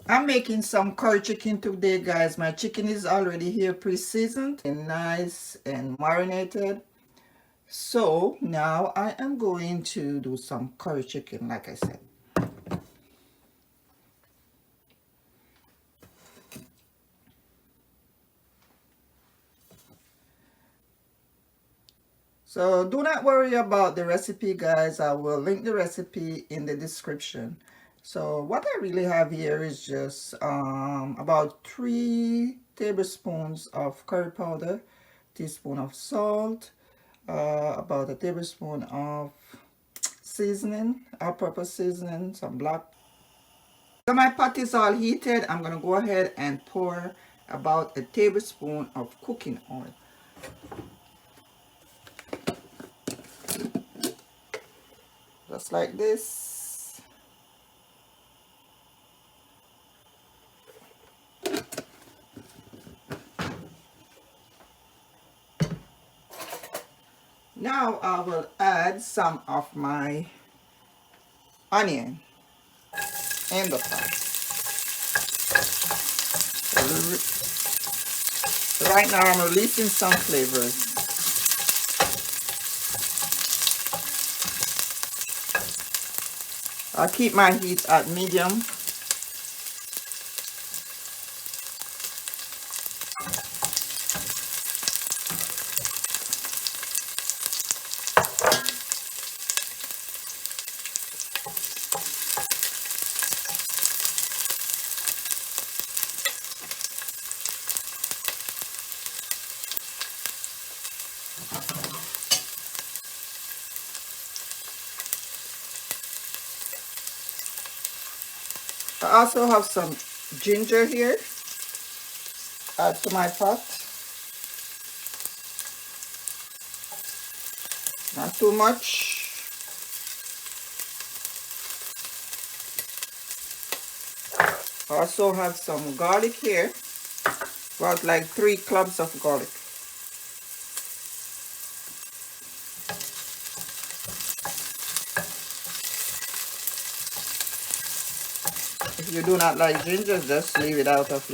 I'm making some curry chicken today, guys. My chicken is already here pre-seasoned and nice and marinated. So now I am going to do some curry chicken, like I said. So do not worry about the recipe, guys. I will link the recipe in the description. So what I really have here is just about 3 tablespoons of curry powder, teaspoon of salt, about a tablespoon of seasoning, all-purpose seasoning, some black. So my pot is all heated. I'm gonna go ahead and pour about a tablespoon of cooking oil. Just like this. Now I will add some of my onion in the pot. Right now I'm releasing some flavors. I'll keep my heat at medium. I also have some ginger here. Add to my pot. Not too much. Also have some garlic here. About like 3 cloves of garlic. If you do not like ginger, just leave it out of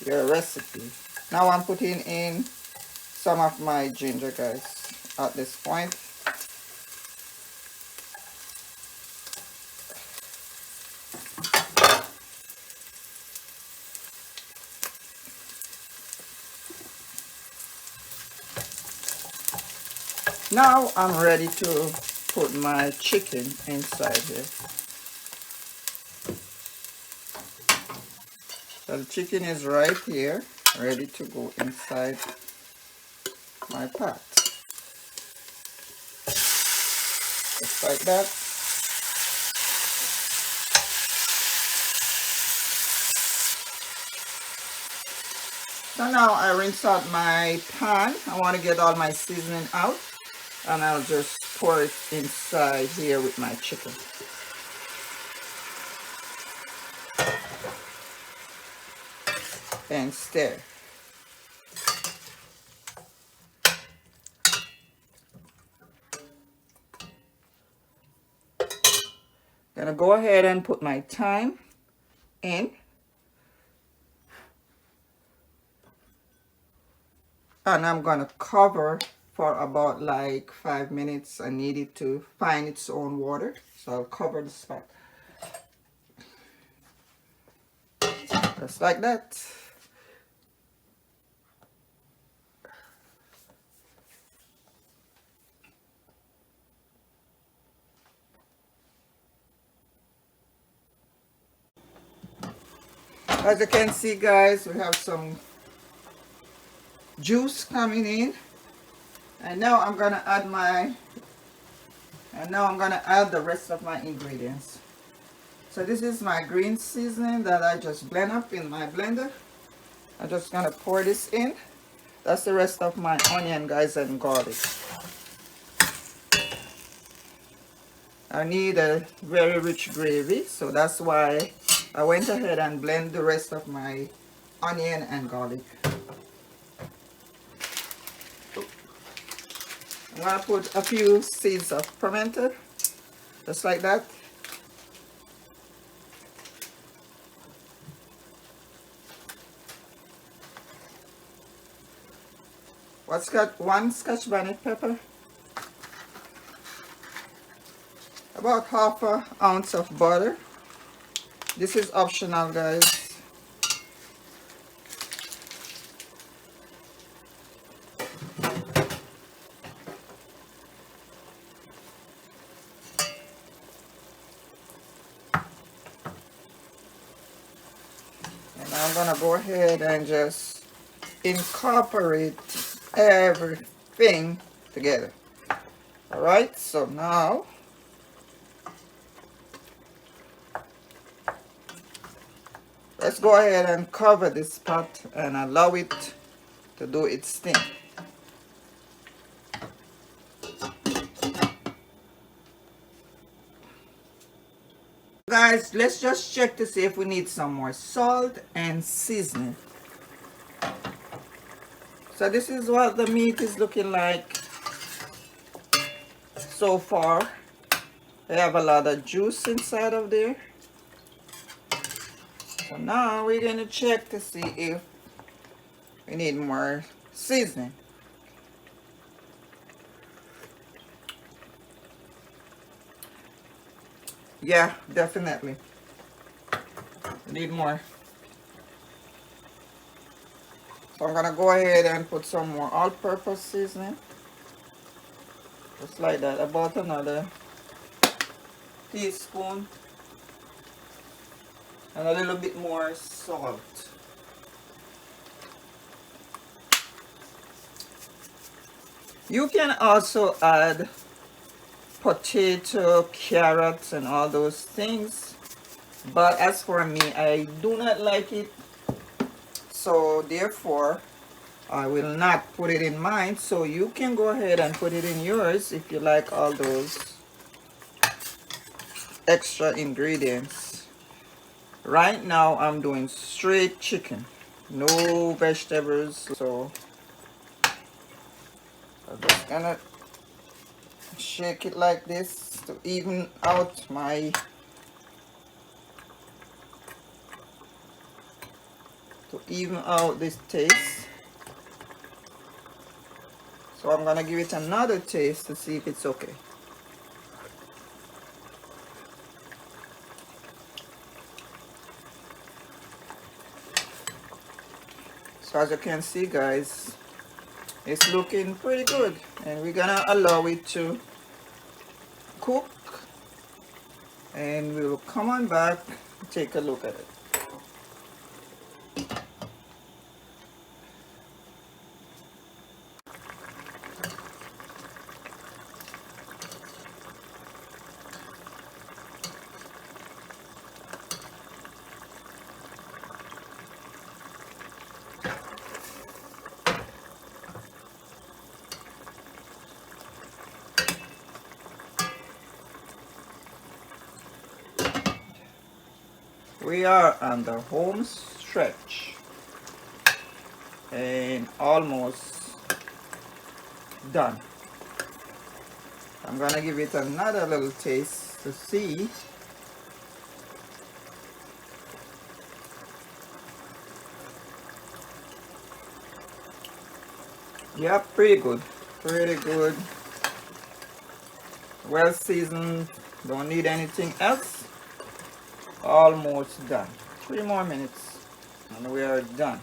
your recipe. Now I'm putting in some of my ginger, guys, at this point. Now I'm ready to put my chicken inside here. So the chicken is right here, ready to go inside my pot. Just like that. So now I rinse out my pan. I want to get all my seasoning out. And I'll just pour it inside here with my chicken. And stir. Gonna go ahead and put my thyme in. And I'm gonna cover for about like 5 minutes. I need it to find its own water. So I'll cover the spot. Just like that. As you can see, guys, we have some juice coming in. And now I'm gonna add the rest of my ingredients. So this is my green seasoning that I just blend up in my blender. I'm just gonna pour this in. That's the rest of my onion, guys, and garlic. I need a very rich gravy, so that's why I went ahead and blend the rest of my onion and garlic. I'm gonna put a few seeds of pimento, just like that. one scotch bonnet pepper, about half an ounce of butter. This is optional, guys. And I'm gonna go ahead and just incorporate everything together. All right, so now let's go ahead and cover this pot and allow it to do its thing. Guys, let's just check to see if we need some more salt and seasoning. So this is what the meat is looking like so far. I have a lot of juice inside of there. So now we're going to check to see if we need more seasoning. Yeah, definitely. We need more. So I'm going to go ahead and put some more all-purpose seasoning. Just like that, about another teaspoon. And a little bit more salt. You can also add potato, carrots, and all those things. But as for me, I do not like it. So therefore, I will not put it in mine. So you can go ahead and put it in yours if you like all those extra ingredients. Right now I'm doing straight chicken, no vegetables. So I'm just gonna shake it like this to even out this taste. So I'm gonna give it another taste to see if it's okay. So as you can see, guys, it's looking pretty good, and we're gonna allow it to cook, and we will come on back and take a look at it. We are on the home stretch and almost done. I'm gonna give it another little taste to see. Yeah, pretty good, pretty good. Well seasoned, don't need anything else. Almost done. 3 more minutes and we are done.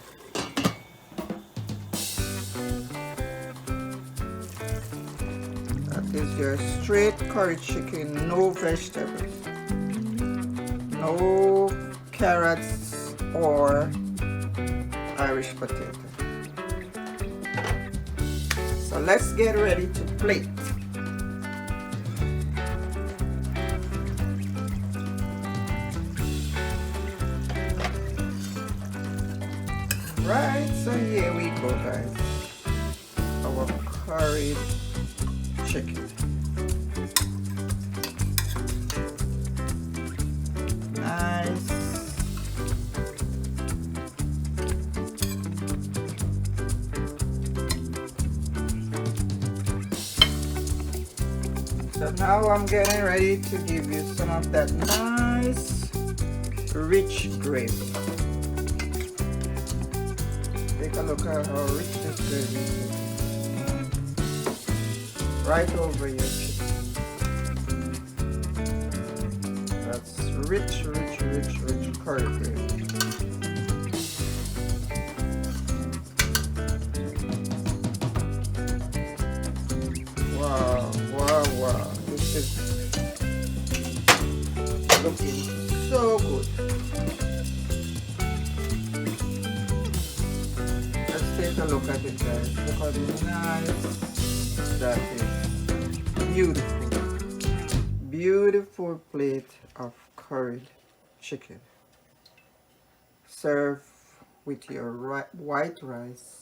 That is your straight curry chicken, no vegetables, no carrots or Irish potato. So let's get ready to plate. Right, so here we go, guys. Our curried chicken. Nice. So now I'm getting ready to give you some of that nice, rich gravy. Take a look at how rich this gravy is. right over your chicken. That's rich, rich, rich, rich curry there. Wow, wow, wow. This is looking so good. Let's take a look at it, guys. Look how nice that is. Beautiful. Beautiful plate of curried chicken. Serve with your white rice